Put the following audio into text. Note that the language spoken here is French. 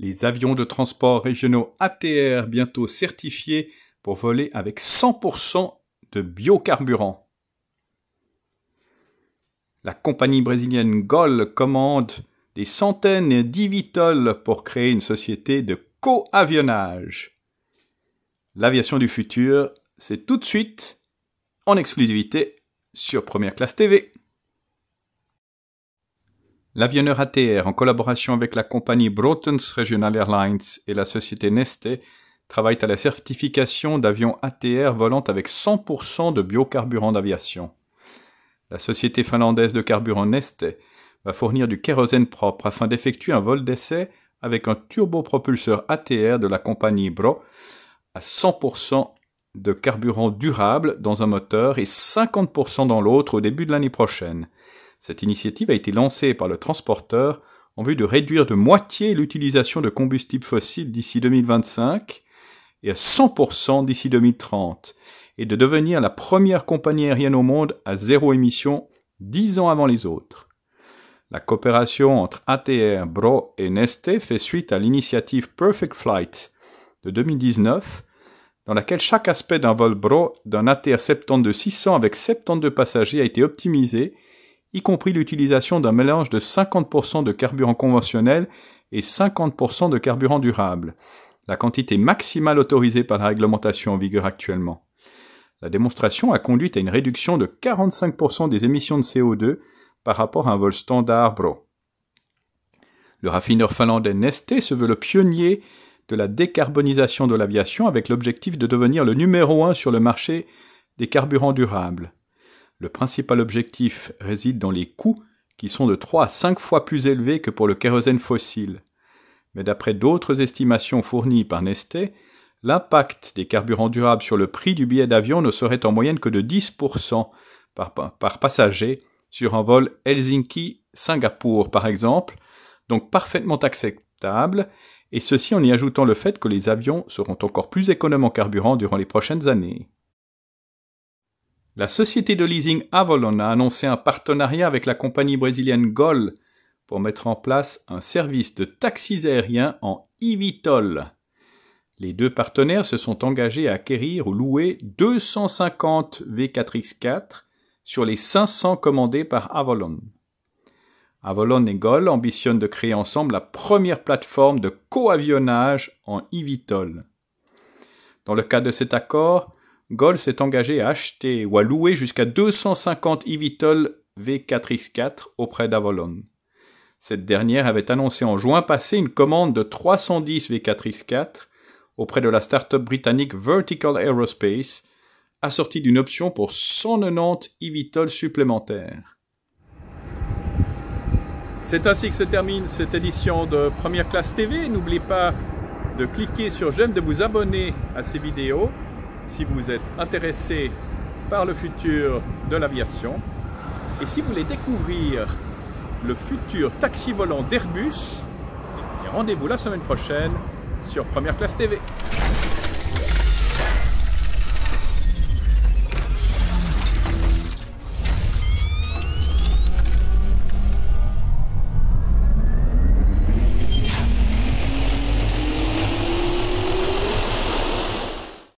Les avions de transport régionaux ATR bientôt certifiés pour voler avec 100% de biocarburant. La compagnie brésilienne GOL commande des centaines d'eVTOL pour créer une société de co-avionnage. L'aviation du futur, c'est tout de suite en exclusivité sur Première Classe TV. L'avionneur ATR, en collaboration avec la compagnie Brotens Regional Airlines et la société Neste, travaille à la certification d'avions ATR volant avec 100% de biocarburant d'aviation. La société finlandaise de carburant Neste va fournir du kérosène propre afin d'effectuer un vol d'essai avec un turbopropulseur ATR de la compagnie Bro à 100% de carburant durable dans un moteur et 50% dans l'autre au début de l'année prochaine. Cette initiative a été lancée par le transporteur en vue de réduire de moitié l'utilisation de combustibles fossiles d'ici 2025 et à 100% d'ici 2030, et de devenir la première compagnie aérienne au monde à zéro émission 10 ans avant les autres. La coopération entre ATR, Bro et Neste fait suite à l'initiative Perfect Flight de 2019, dans laquelle chaque aspect d'un vol Bro d'un ATR 72-600 avec 72 passagers a été optimisé, y compris l'utilisation d'un mélange de 50% de carburant conventionnel et 50% de carburant durable, la quantité maximale autorisée par la réglementation en vigueur actuellement. La démonstration a conduit à une réduction de 45% des émissions de CO2 par rapport à un vol standard Bro. Le raffineur finlandais Neste se veut le pionnier de la décarbonisation de l'aviation avec l'objectif de devenir le numéro 1 sur le marché des carburants durables. Le principal objectif réside dans les coûts qui sont de 3 à 5 fois plus élevés que pour le kérosène fossile. Mais d'après d'autres estimations fournies par Neste, l'impact des carburants durables sur le prix du billet d'avion ne serait en moyenne que de 10% par passager sur un vol Helsinki-Singapour par exemple, donc parfaitement acceptable, et ceci en y ajoutant le fait que les avions seront encore plus économes en carburant durant les prochaines années. La société de leasing Avolon a annoncé un partenariat avec la compagnie brésilienne GOL pour mettre en place un service de taxis aériens en eVTOL. Les deux partenaires se sont engagés à acquérir ou louer 250 V4X4 sur les 500 commandés par Avolon. Avolon et GOL ambitionnent de créer ensemble la première plateforme de coavionnage en eVTOL. Dans le cadre de cet accord, GOL s'est engagé à acheter ou à louer jusqu'à 250 eVTOL V4X4 auprès d'Avolon. Cette dernière avait annoncé en juin passé une commande de 310 V4X4 auprès de la start-up britannique Vertical Aerospace, assortie d'une option pour 190 eVTOL supplémentaires. C'est ainsi que se termine cette édition de Première Classe TV. N'oubliez pas de cliquer sur j'aime, de vous abonner à ces vidéos si vous êtes intéressé par le futur de l'aviation. Et si vous voulez découvrir le futur taxi volant d'Airbus, rendez-vous la semaine prochaine sur Première Classe TV.